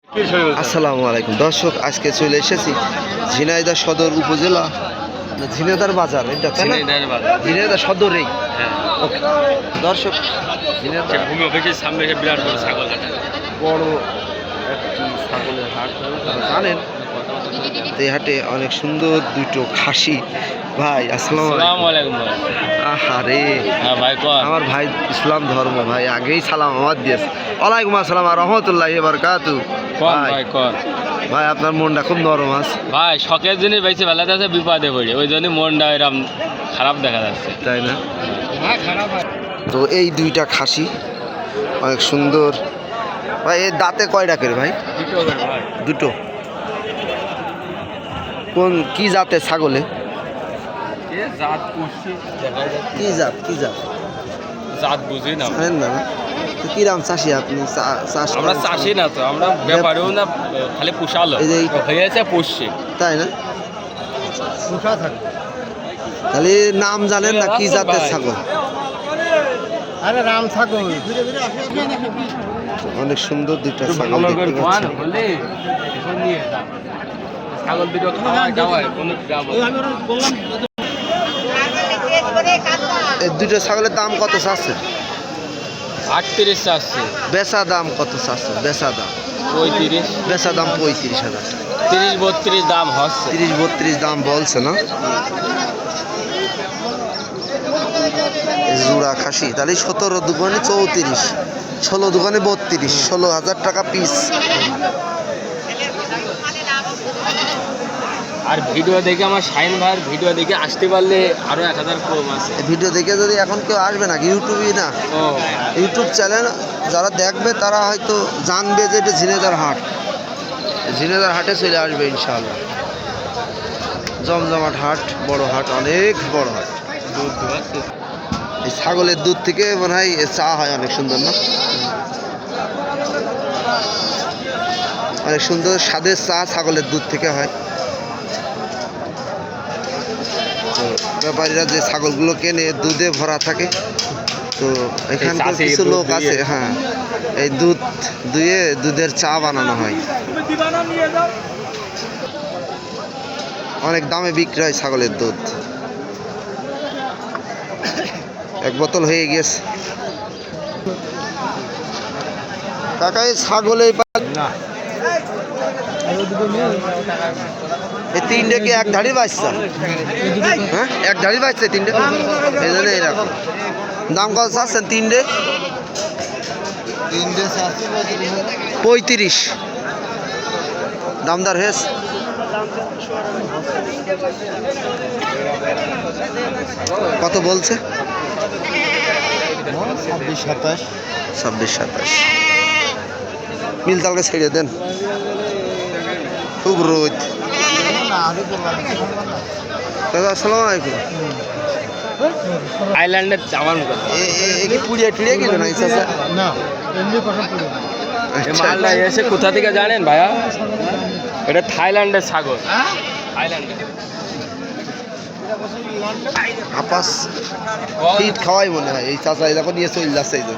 আসসালামু আলাইকুম দর্শক, আজকে চলে এসেছি ঝিনাইদহ সদর উপজেলা, ঝিনাইদহ বাজার, এটা ঝিনাইদহ সদরেই। ওকে দর্শক, ঝিনাইদহ ভূমি অফিসের সামনে বিরাট বড় ছাগল হাট, বড় একটি ছাগলের হাট জানেন। তো এই হাটে অনেক সুন্দর দুটো খাসি। ভাই আসসালামু আলাইকুম। আহারে হ্যাঁ ভাই, আমার ভাই ইসলাম ধর্ম ভাই, আগেই সালাম আমার দিয়েছে। ওয়ালাইকুম আসসালাম আর রহমতুল্লাহি ওয়া বারাকাতু। ভাই আপনার মনটা খুব নরম আছে ভাই, শখের জিনিস বেশি ভালো আছে, বিপদে পড়ে ওই জন্য মনটা এরকম খারাপ দেখা যাচ্ছে, তাই না? তো এই দুইটা খাসি অনেক সুন্দর ভাই। এর দাঁতে কয়টা করে ভাই? দুটো। কোন কি জাতের ছাগলে? কি জাত জাত বুঝি না, জানেন না? তো কিরাম চাষি আপনি? চাষ আমরা চাষি না তো, আমরা ব্যাপারেও না, খালি পোষালো হয়েছে পুষছি, তাই না? তাহলে নাম জানেন না কি জাতের ছাগল? আরে রাম ছাগল অনেক সুন্দর দুইটা ছাগল দেখতে পাচ্ছি। ছাগল দুটো খাওয়ায় কোনো এই দুটো ছাগলের দাম কত চাচ্ছে? 38 চাচ্ছে। বেচা দাম কত চাচ্ছে? বেচা দাম 35, বেচা দাম 35,000 টাকা। 30-32 দাম হচ্ছে। 30-32 দাম বলছে না? জোড়া খাসি তাহলে 17 দোকানে 34, 16 দোকানে 32, 16,000 টাকা পিস। আর ভিডিও দেখে আমার শাইন ভাইয়ের ভিডিও দেখে আসতে পারলে আরো 1000 কম আছে। ভিডিও দেখে যদি এখন কেউ আসবে না, ইউটিউবই না, ইউটিউব চ্যানেল যারা দেখবে তারা হয়তো জানবে যে এটা ঝিনাইদহ হাট। ঝিনাইদহ হাটে চলে আসবে ইনশাআল্লাহ। জমজমাট হাট, বড় হাট, অনেক বড় হাট। এই ছাগলের দুধ থেকে মনে হয় চা হয়, অনেক সুন্দর না? অনেক সুন্দর স্বাদের চা ছাগলের দুধ থেকে হয়। তো ব্যাপারীরা যে ছাগলগুলো কেনে দুধে ভরা থাকে, তো এখানকার কিছু লোক আছে, হ্যাঁ, এই দুধ দুয়ে দুধের চা বানানো হয়। অনেক দামে বিক্রি হয় ছাগলের দুধ। এক বোতল হয়ে গেছে কাকা। এই ছাগল এই তিনটে কি এক ধাড়ি বাচ্চা? হ্যাঁ, এক ধাড়ি বাচ্চা তিনটে, এই জন্য এরকম দাম। কত চাচ্ছেন তিনটে? 35 দামদার হয়েছে। কত বলছে? 26-27 মিল তালকে ছেড়ে দেন, খুব রোদ। দাদা আসসালামু আলাইকুম। আইল্যান্ডের আমার কি পুড়িয়ে টুড়িয়ে গেল না? মালটা এসে কোথা থেকে জানেন ভাইয়া? এটা থাইল্যান্ডের ছাগল। থাইল্যান্ডের আপাস ফিট খাওয়াই মনে হয়। এই চাচা যখন নিয়ে চলে যাচ্ছে এই জন্য।